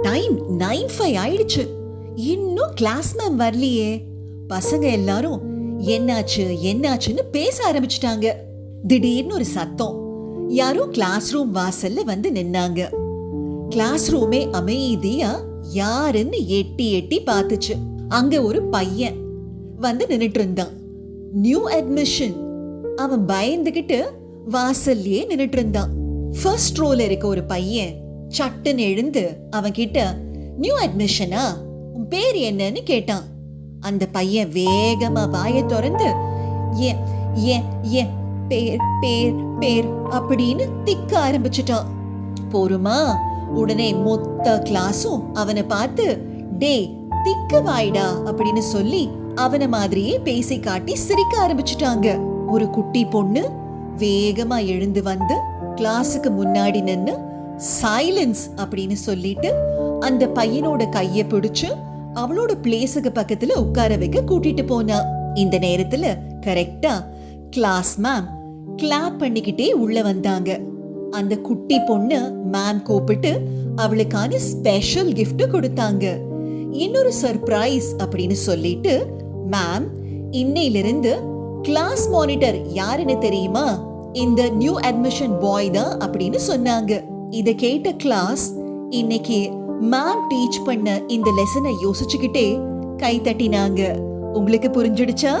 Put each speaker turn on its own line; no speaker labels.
Time 9:05 ஆயிடுச்சு. இன்னும் class ma'am வரலையே. பசங்க எல்லாரும் என்னாச்சு என்னாச்சுன்னு பேச ஆரம்பிச்சிட்டாங்க. திடீர்னு ஒரு சத்தம். யாரோ கிளாஸ் ரூம் வாசல்ல வந்து நின்னாங்க. கிளாஸ் ரூமே அமைதியா யாருன்னு எட்டி எட்டி பார்த்துச்சு. அங்க ஒரு பையன் வந்து நின்னுட்டு இருந்தான். New admission. அவன் பயந்துகிட்டு வாசல்லையே நின்னுட்டு இருந்தான். ஃபர்ஸ்ட் ரோல இருக்க ஒரு பையன் சட்டுன்னு எழுந்து அவன் கிட்ட, நியூ அட்மிஷனா, உன் பேர் என்னன்னு கேட்டான். அந்த பையன் வேகமா வாயை திறந்து பேர் பேர் பேர் அப்படின்னு திக்க ஆரம்பிச்சுட்டான். போருமா, உடனே மொத்த கிளாஸும் அவனை பார்த்து, டே திக்கு வாய்டா அப்படின்னு சொல்லி அவன மாதிரியே பேசி காட்டி சிரிக்க ஆரம்பிச்சுட்டாங்க. ஒரு குட்டி பொண்ணு வேகமா எழுந்து வந்து கிளாஸுக்கு முன்னாடி நின்னு சைலன்ஸ் அப்படின்னு சொல்லிட்டு அந்த பையனோட கைய பிடிச்சு அவளோட பிளேஸுக்கு பக்கத்துல உட்கார வைக்க கூட்டிட்டு போனா. இந்த நேரத்துல கரெக்டா கிளாஸ் மேம் கிளாப் பண்ணிக்கிட்டே உள்ள வந்தாங்க. அந்த குட்டி பொண்ணு மேம் கூப்பிட்டு அவளுக்கான ஸ்பெஷல் கிஃப்ட் கொடுத்தாங்க. இன்னொரு சர்ப்ரைஸ் அப்படின்னு சொல்லிட்டு, மேம் இன்னையிலிருந்து கிளாஸ் மானிட்டர் யாருன்னு தெரியுமா? இந்த நியூ அட்மிஷன் பாய் தான் அப்படின்னு சொன்னாங்க. இத கேட்ட கிளாஸ் இன்னைக்கு மேம் டீச் பண்ண இந்த லெசனை யோசிச்சுக்கிட்டே கை தட்டினாங்க. உங்களுக்கு புரிஞ்சிடுச்சா?